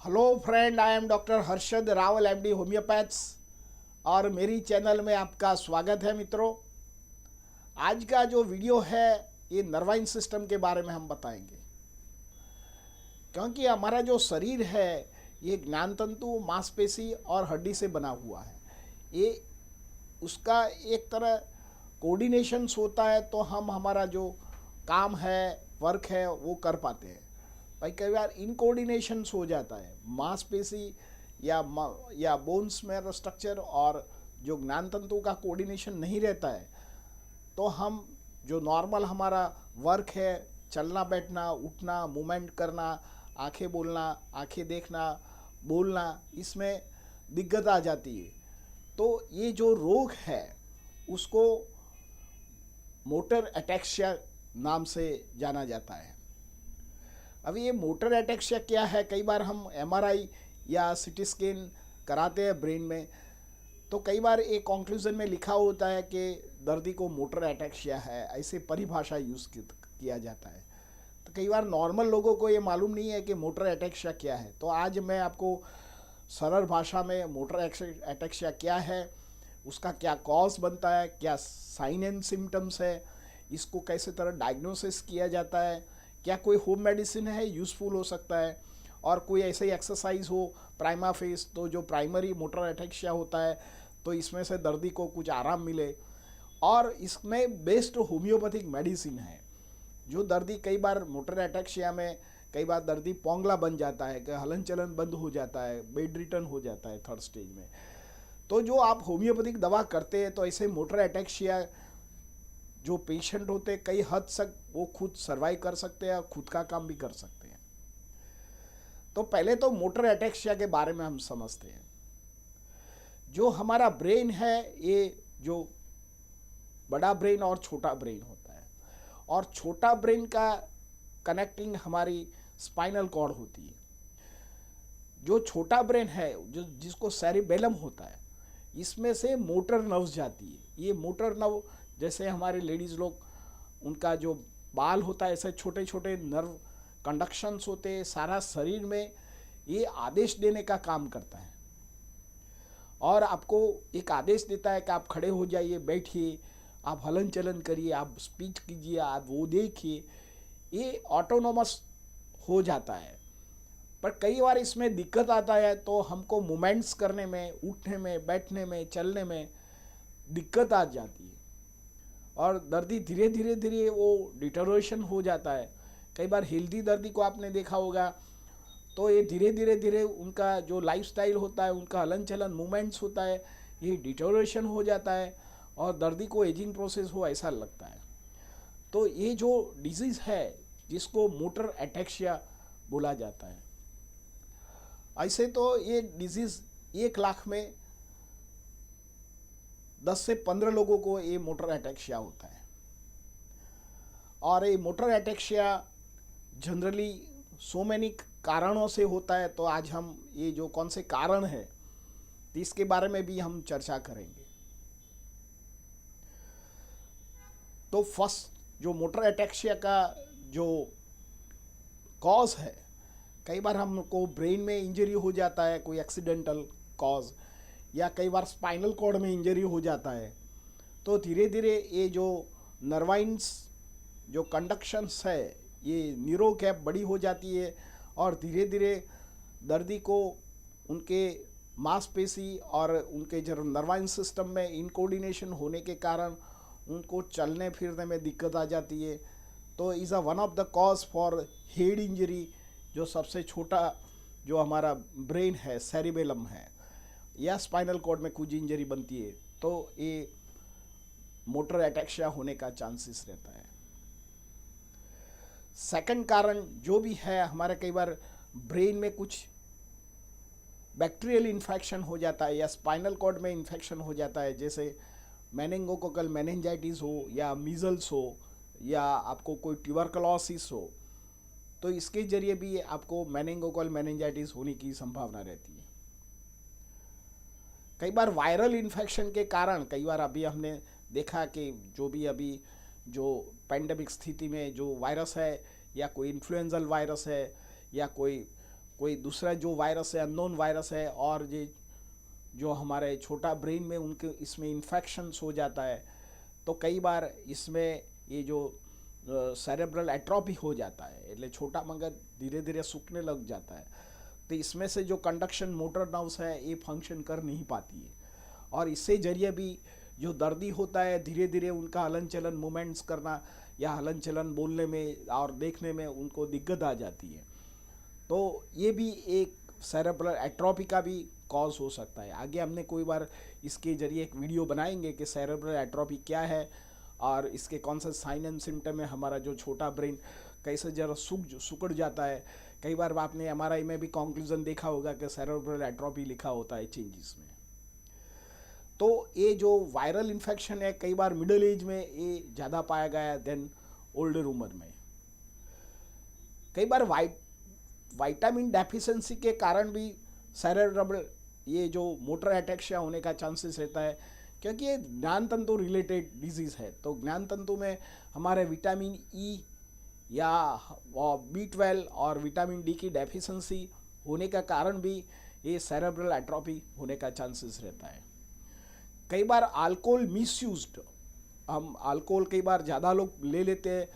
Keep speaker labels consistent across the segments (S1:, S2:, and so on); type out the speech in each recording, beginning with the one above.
S1: Hello friend, I am doctor Harshad Rawal MD homeopaths और मेरी channel में आपका स्वागत है मित्रों। आज का जो वीडियो है ये नर्वाइन सिस्टम के बारे में हम बताएंगे, क्योंकि हमारा जो शरीर है ये ज्ञानतंतु, मांसपेशी और हड्डी से बना हुआ है। ये उसका एक तरह कोऑर्डिनेशंस होता है तो हम हमारा जो काम है, वर्क है, वो कर पाते हैं। भाई कई बार इनकोऑर्डिनेशंस हो जाता है, मांसपेशी या बोन्स में स्ट्रक्चर और जो ज्ञान तंतु का कोऑर्डिनेशन नहीं रहता है, तो हम जो नॉर्मल हमारा वर्क है, चलना बैठना, उठना, मूवमेंट करना, आंखें बोलना, आंखें देखना, बोलना, इसमें दिक्कत आ जाती है। तो ये जो रोग है उसको मोटर अटैक्सिया नाम से जाना जाता है। अभी ये मोटर अटैक्सिया क्या है, कई बार हम एमआरआई या सीटी स्कैन कराते हैं ब्रेन में, तो कई बार एक कंक्लूजन में लिखा होता है कि दर्दी को मोटर अटैक्सिया है, ऐसे परिभाषा यूज़ किया जाता है। तो कई बार नॉर्मल लोगों को ये मालूम नहीं है कि मोटर अटैक्सिया क्या है। तो आज मैं आपको सरल भाषा में मोटर अटैक्सिया क्या है, उसका क्या कॉज बनता है, क्या साइन एंड सिम्टम्स है, इसको कैसे तरह डायग्नोसिस किया जाता है, क्या कोई होम मेडिसिन है यूज़फुल हो सकता है, और कोई ऐसे ही एक्सरसाइज हो प्राइमा फेस, तो जो प्राइमरी मोटर अटैक्सिया होता है तो इसमें से दर्दी को कुछ आराम मिले। और इसमें बेस्ट होम्योपैथिक मेडिसिन है। जो दर्दी कई बार मोटर अटैक्सिया में कई बार दर्दी पोंगला बन जाता है, कि हलन चलन बंद हो जाता है, बेड रिटर्न हो जाता है थर्ड स्टेज में, तो जो आप होम्योपैथिक दवा करते हैं तो ऐसे मोटर अटैक्सिया जो पेशेंट होते हैं कई हद तक वो खुद सर्वाइव कर सकते हैं और खुद का काम भी कर सकते हैं। तो पहले तो मोटर अटैक्सिया के बारे में हम समझते हैं। जो हमारा ब्रेन है, ये जो बड़ा ब्रेन और छोटा ब्रेन होता है, और छोटा ब्रेन का कनेक्टिंग हमारी स्पाइनल कॉर्ड होती है। जो छोटा ब्रेन है, जो जिसको सेरिबेलम होता है, इसमें से मोटर नर्व्स जाती है। ये मोटर नर्व जैसे हमारे लेडीज़ लोग, उनका जो बाल होता है, ऐसे छोटे छोटे नर्व कंडक्शंस होते हैं सारा शरीर में, ये आदेश देने का काम करता है और आपको एक आदेश देता है कि आप खड़े हो जाइए, बैठिए, आप हलन चलन करिए, आप स्पीच कीजिए, आप वो देखिए। ये ऑटोनोमस हो जाता है। पर कई बार इसमें दिक्कत आता है तो हमको मूवमेंट्स करने में, उठने में, बैठने में, चलने में दिक्कत आ जाती है और दर्दी धीरे धीरे धीरे वो डिटोरेशन हो जाता है। कई बार हेल्दी दर्दी को आपने देखा होगा तो ये धीरे धीरे धीरे उनका जो लाइफस्टाइल होता है, उनका हलन चलन, मूवमेंट्स होता है, ये डिटोरेशन हो जाता है और दर्दी को एजिंग प्रोसेस हो ऐसा लगता है। तो ये जो डिजीज़ है जिसको मोटर अटैक्सिया बोला जाता है, ऐसे तो ये डिजीज़ 1 लाख में 10 से 15 लोगों को ये मोटर अटैक्सिया होता है। और ये motor ataxia generally so many कारणों से होता है। तो आज हम ये जो कौन से कारण है तो इसके बारे में भी हम चर्चा करेंगे। तो फर्स्ट जो मोटर अटैक्सिया का जो कॉज है, कई बार हमको ब्रेन में इंजरी हो जाता है, कोई एक्सीडेंटल कॉज, या कई बार स्पाइनल कॉर्ड में इंजरी हो जाता है। तो धीरे धीरे ये जो नर्वाइन्स जो कंडक्शंस है, ये न्यूरो कैप बड़ी हो जाती है और धीरे धीरे दर्दी को उनके मांसपेशी और उनके जो नर्वाइन सिस्टम में इनकोऑर्डिनेशन होने के कारण उनको चलने फिरने में दिक्कत आ जाती है। तो is a one of the cause for head injury. जो सबसे छोटा जो हमारा ब्रेन है, सेरिबेलम है, या स्पाइनल कॉर्ड में कुछ इंजरी बनती है तो ये मोटर अटैक्सिया होने का चांसेस रहता है। सेकंड कारण जो भी है, हमारे कई बार ब्रेन में कुछ बैक्टीरियल इन्फेक्शन हो जाता है या स्पाइनल कॉर्ड में इन्फेक्शन हो जाता है, जैसे मेनिंगोकोकल मेनिंजाइटिस हो या मीजल्स हो या आपको कोई ट्यूबरकुलोसिस हो, तो इसके जरिए भी आपको मेनिंगोकोकल मेनिंजाइटिस होने की संभावना रहती है। कई बार वायरल इन्फेक्शन के कारण, कई बार अभी हमने देखा कि जो भी अभी जो पैंडेमिक स्थिति में जो वायरस है, या कोई इन्फ्लुएंजल वायरस है, या कोई कोई दूसरा जो वायरस है, अननोन वायरस है, और ये जो हमारे छोटा ब्रेन में उनके इसमें इन्फेक्शंस हो जाता है, तो कई बार इसमें ये जो सेरेब्रल एट्रोफी हो जाता है, એટલે छोटा मगज धीरे धीरे सूखने लग जाता है। तो इसमें से जो कंडक्शन मोटर नर्व्स है ये फंक्शन कर नहीं पाती है, और इससे जरिए भी जो दर्दी होता है धीरे धीरे उनका हलन चलन मूवमेंट्स करना या हलन चलन बोलने में और देखने में उनको दिक्कत आ जाती है। तो ये भी एक सेरेब्रल एट्रोफी का भी कॉज हो सकता है। आगे हमने कोई बार इसके जरिए एक वीडियो बनाएंगे कि सेरेब्रल एट्रोफी क्या है और इसके कौन सा साइन एंड सिम्टम है, हमारा जो छोटा ब्रेन कैसे जरा सुकड़ जाता है। कई बार आपने एमआरआई में भी कंक्लूजन देखा होगा कि सेरेब्रल एट्रोफी लिखा होता है चेंजेस में। तो ये जो वायरल इन्फेक्शन है कई बार मिडिल एज में ये ज़्यादा पाया गया है देन ओल्डर उम्र में। कई बार विटामिन डेफिशिएंसी के कारण भी सेरेब्रल ये जो मोटर एटेक्सिया होने का चांसेस रहता है, क्योंकि ये ज्ञान तंतु रिलेटेड डिजीज़ है। तो ज्ञान तंतु में हमारे विटामिन ई या B12 और विटामिन डी की डेफिशिएंसी होने का कारण भी ये सेरेब्रल एट्रोफी होने का चांसेस रहता है। कई बार अल्कोहल मिसयूज्ड, हम अल्कोहल कई बार ज़्यादा लोग ले लेते हैं,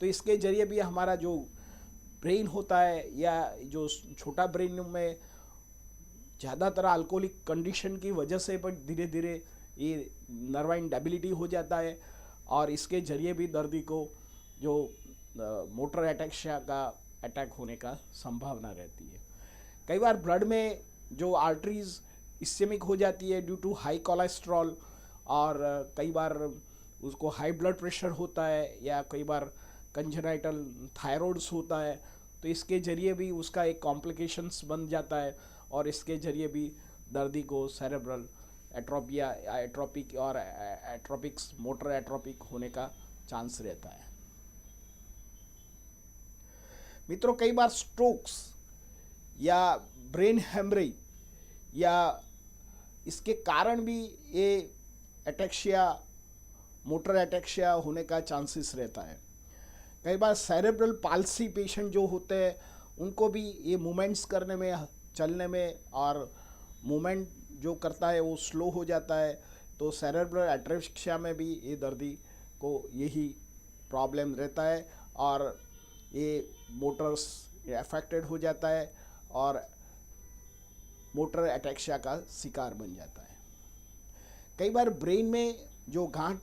S1: तो इसके जरिए भी हमारा जो ब्रेन होता है या जो छोटा ब्रेन में ज़्यादातर अल्कोहलिक कंडीशन की वजह से पर धीरे धीरे ये नर्वाइन डेबिलिटी हो जाता है, और इसके जरिए भी दर्दी को जो मोटर एटेक्सिया का अटैक होने का संभावना रहती है। कई बार ब्लड में जो आर्टरीज इस्केमिक हो जाती है ड्यू टू हाई कोलेस्ट्रॉल, और कई बार उसको हाई ब्लड प्रेशर होता है, या कई बार कंजेनाइटल थायराइड्स होता है, तो इसके जरिए भी उसका एक कॉम्प्लिकेशंस बन जाता है, और इसके जरिए भी दर्दी को सेरेब्रल एट्रोपिया एट्रोपिक और एट्रोपिक्स मोटर एट्रोपिक होने का चांस रहता है। मित्रों, कई बार स्ट्रोक्स या ब्रेन हेमरेज या इसके कारण भी ये एटेक्सिया मोटर एटेक्सिया होने का चांसेस रहता है। कई बार सेरेब्रल पाल्सी पेशेंट जो होते हैं उनको भी ये मूवमेंट्स करने में, चलने में, और मूवमेंट जो करता है वो स्लो हो जाता है। तो सेरेब्रल एट्रेक्सिया में भी ये दर्दी को यही प्रॉब्लम रहता है, और ये मोटर्स अफेक्टेड हो जाता है और मोटर एटेक्सिया का शिकार बन जाता है। कई बार ब्रेन में जो गांठ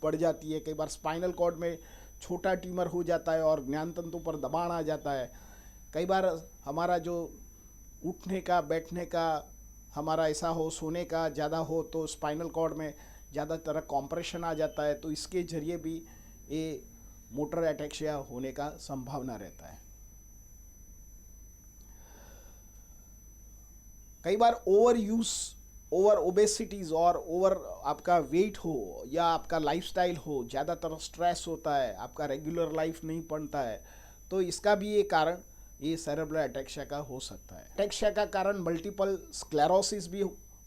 S1: पड़ जाती है, कई बार स्पाइनल कॉर्ड में छोटा ट्यूमर हो जाता है और ज्ञान तंतु पर दबाव आ जाता है। कई बार हमारा जो उठने का, बैठने का हमारा ऐसा हो, सोने का ज़्यादा हो, तो स्पाइनल कॉर्ड में ज़्यादातर कॉम्प्रेशन आ जाता है, तो इसके जरिए भी ये मोटर एटेक्सिया होने का संभावना रहता है। कई बार ओवर ओबेसिटीज़ और ओवर आपका वेट हो या आपका लाइफस्टाइल हो, ज़्यादातर स्ट्रेस होता है, आपका रेगुलर लाइफ नहीं बनता है, तो इसका भी ये कारण ये सेरेब्रल एटेक्सिया का हो सकता है। एटेक्सिया का कारण मल्टीपल स्क्लेरोसिस भी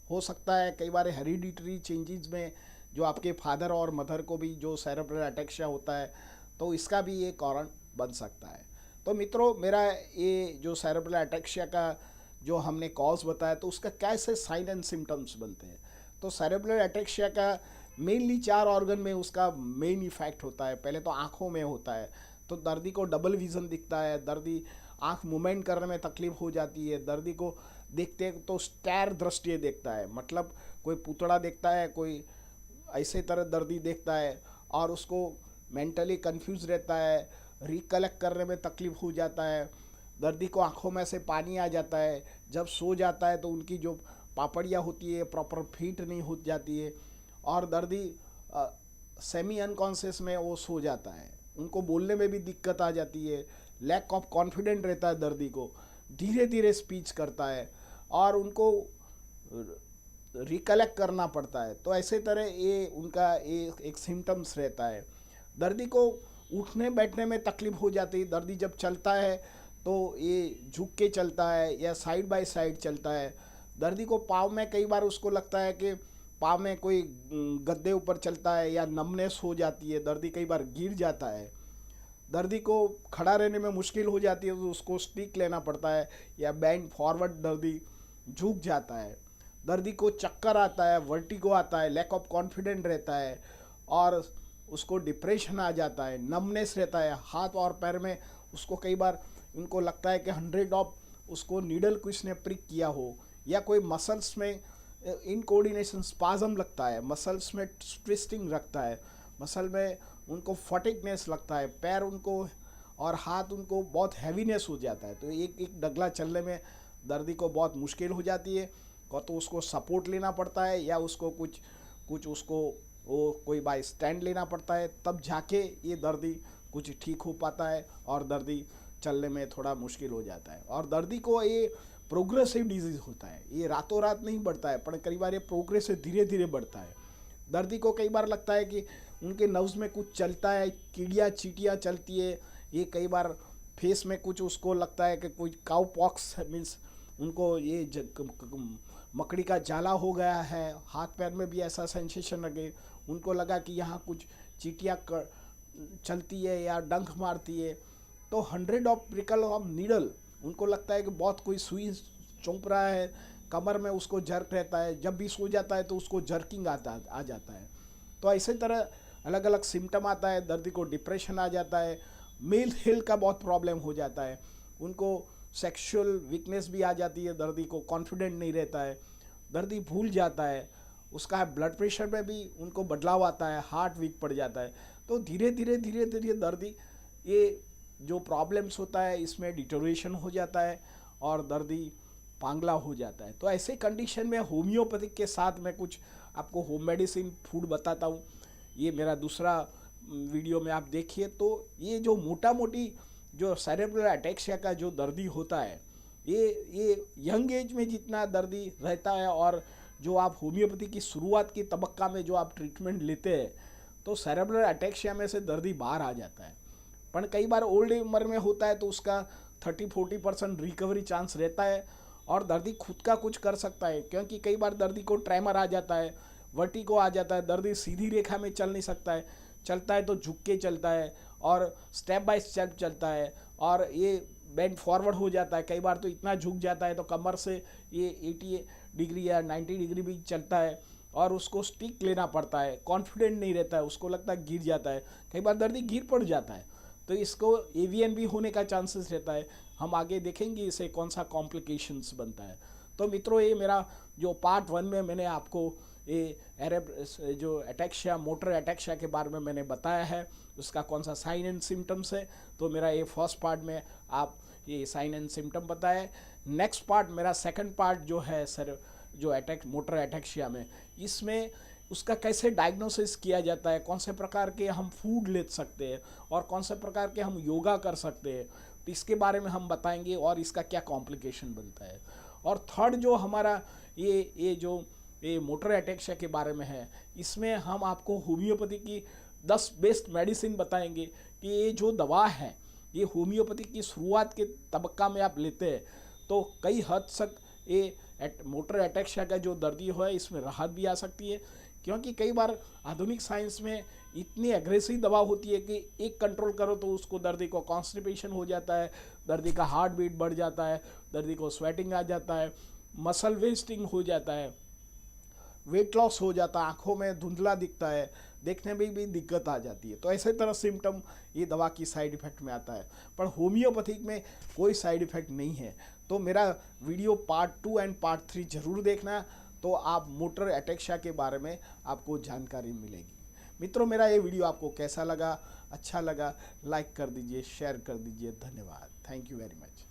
S1: हो सकता है। कई बार हेरिडिटरी चेंजेस में जो आपके फादर और मदर को भी जो सेरेब्रल एटेक्सिया होता है, तो इसका भी ये कारण बन सकता है। तो मित्रों, मेरा ये जो सेरेब्रल एटेक्सिया का जो हमने कॉज बताया, तो उसका कैसे साइन एंड सिम्टम्स बनते हैं। तो सेरेब्रल एटेक्सिया का मेनली 4 ऑर्गन में उसका मेन इफेक्ट होता है। पहले तो आँखों में होता है, तो दर्दी को डबल विज़न दिखता है, दर्दी आँख मूवमेंट करने में तकलीफ हो जाती है, दर्दी को देखते तो स्टैर दृष्टि देखता है, मतलब कोई पुतड़ा देखता है, कोई ऐसे तरह दर्दी देखता है, और उसको मेंटली कंफ्यूज रहता है, रिकलेक्ट करने में तकलीफ हो जाता है, दर्दी को आँखों में से पानी आ जाता है, जब सो जाता है तो उनकी जो पापड़ियाँ होती है प्रॉपर फिट नहीं हो जाती है, और दर्दी सेमी अनकॉन्शियस में वो सो जाता है, उनको बोलने में भी दिक्कत आ जाती है, लैक ऑफ कॉन्फिडेंट रहता है दर्दी को, धीरे धीरे स्पीच करता है, और उनको रिकलेक्ट करना पड़ता है। तो ऐसे तरह ये उनका एक सिम्टम्स रहता है। दर्दी को उठने बैठने में तकलीफ हो जाती है, दर्दी जब चलता है तो ये झुक के चलता है या साइड बाय साइड चलता है। दर्दी को पाँव में कई बार उसको लगता है कि पाँव में कोई गद्दे ऊपर चलता है या नमनेस हो जाती है, दर्दी कई बार गिर जाता है। दर्दी को खड़ा रहने में मुश्किल हो जाती है तो उसको स्टिक लेना पड़ता है, या बैंड फॉरवर्ड दर्दी झुक जाता है, दर्दी को चक्कर आता है, वर्टिगो आता है, लैक ऑफ कॉन्फिडेंट रहता है, और उसको डिप्रेशन आ जाता है, नमनेस रहता है हाथ और पैर में। उसको कई बार उनको लगता है कि 100 ऑफ उसको नीडल किसी ने प्रिक किया हो, या कोई मसल्स में इनकोऑर्डिनेशन स्पाज्म लगता है, मसल्स में ट्विस्टिंग रखता है, मसल में उनको फटिगनेस लगता है, पैर उनको और हाथ उनको बहुत हैवीनेस हो जाता है। तो एक एक डगला चलने में दर्दी को बहुत मुश्किल हो जाती है, तो उसको सपोर्ट लेना पड़ता है, या उसको कुछ कुछ उसको वो कोई बाय स्टैंड लेना पड़ता है, तब जाके ये दर्दी कुछ ठीक हो पाता है और दर्दी चलने में थोड़ा मुश्किल हो जाता है। और दर्दी को ये प्रोग्रेसिव डिजीज़ होता है, ये रातों रात नहीं बढ़ता है, पर कई बार ये प्रोग्रेसिव धीरे धीरे बढ़ता है। दर्दी को कई बार लगता है कि उनके नर्व्स में कुछ चलता है, कीड़ियाँ चीटियाँ चलती है, ये कई बार फेस में कुछ उसको लगता है कि कोई काउ पॉक्स मीन्स उनको ये मकड़ी का जाला हो गया है, हाथ पैर में भी ऐसा सेंसेशन लगे, उनको लगा कि यहाँ कुछ चीटियाँ चलती है या डंक मारती है। तो 100 ऑफ प्रिकल ऑफ नीडल, उनको लगता है कि बहुत कोई सुई चौंक रहा है, कमर में उसको जर्क रहता है, जब भी सो जाता है तो उसको जर्किंग आ जाता है। तो इसी तरह अलग अलग सिम्टम आता है, दर्दी को डिप्रेशन आ जाता है, मेल हेल्थ का बहुत प्रॉब्लम हो जाता है, उनको सेक्सुअल वीकनेस भी आ जाती है, दर्दी को कॉन्फिडेंट नहीं रहता है, दर्दी भूल जाता है, उसका ब्लड प्रेशर में भी उनको बदलाव आता है, हार्ट वीक पड़ जाता है। तो धीरे धीरे दर्दी ये जो प्रॉब्लम्स होता है इसमें डिटोरेशन हो जाता है और दर्दी पांगला हो जाता है। तो ऐसे कंडीशन में होम्योपैथिक के साथ मैं कुछ आपको होम मेडिसिन फूड बताता हूँ। ये मेरा दूसरा वीडियो में आप देखिए। तो ये जो मोटा मोटी जो सेरेब्रल अटैक्सिया का जो दर्दी होता है, ये यंग एज में जितना दर्दी रहता है, और जो आप होम्योपैथी की शुरुआत की तबक्का में जो आप ट्रीटमेंट लेते हैं तो सेरेब्रल अटैक्सिया में से दर्दी बाहर आ जाता है। पर कई बार ओल्ड उम्र में होता है तो उसका 30-40% रिकवरी चांस रहता है और दर्दी खुद का कुछ कर सकता है, क्योंकि कई बार दर्दी को ट्रेमर आ जाता है, वर्टिगो आ जाता है, दर्दी सीधी रेखा में चल नहीं सकता है, चलता है तो झुक के चलता है और स्टेप बाय स्टेप चलता है, और ये बेंड फॉरवर्ड हो जाता है, कई बार तो इतना झुक जाता है तो कमर से ये 80 डिग्री या 90 डिग्री भी चलता है और उसको स्टिक लेना पड़ता है, कॉन्फिडेंट नहीं रहता है, उसको लगता है गिर जाता है, कई बार दर्दी गिर पड़ जाता है, तो इसको एवीएन भी होने का चांसेस रहता है। हम आगे देखेंगे इसे कौन सा कॉम्प्लिकेशंस बनता है। तो मित्रों, ये मेरा जो पार्ट 1 में मैंने आपको ये जो अटैक्सिया, मोटर अटैक्सिया के बारे में मैंने बताया है, उसका कौन सा साइन एंड सिम्टम्स है, तो मेरा ये फर्स्ट पार्ट में आप ये साइन एंड सिम्टम बताया। नेक्स्ट पार्ट मेरा सेकंड पार्ट जो है सर, जो मोटर अटैक्सिया में, इसमें उसका कैसे डायग्नोसिस किया जाता है, कौन से प्रकार के हम फूड ले सकते हैं और कौन से प्रकार के हम योगा कर सकते हैं, तो इसके बारे में हम बताएंगे और इसका क्या कॉम्प्लिकेशन बनता है। और थर्ड जो हमारा ये मोटर अटैक्सिया के बारे में है, इसमें हम आपको होम्योपैथी की 10 बेस्ट मेडिसिन बताएंगे कि ये जो दवा है ये होम्योपैथी की शुरुआत के तबक्का में आप लेते हैं तो कई हद तक ये मोटर अटैक्सिया का जो दर्दी है इसमें राहत भी आ सकती है, क्योंकि कई बार आधुनिक साइंस में इतनी एग्रेसिव दवा होती है कि एक कंट्रोल करो तो उसको दर्दी को कॉन्स्टिपेशन हो जाता है, दर्दी का हार्ट बीट बढ़ जाता है, दर्दी को स्वेटिंग आ जाता है, मसल वेस्टिंग हो जाता है, वेट लॉस हो जाता है, आँखों में धुंधला दिखता है, देखने में भी दिक्कत आ जाती है। तो ऐसे तरह सिम्टम ये दवा की साइड इफ़ेक्ट में आता है, पर होम्योपैथिक में कोई साइड इफ़ेक्ट नहीं है। तो मेरा वीडियो पार्ट 2 एंड पार्ट 3 जरूर देखना, तो आप मोटर अटैक्सिया के बारे में आपको जानकारी मिलेगी। मित्रों, मेरा ये वीडियो आपको कैसा लगा, अच्छा लगा, लाइक कर दीजिए, शेयर कर दीजिए। धन्यवाद। Thank you very much.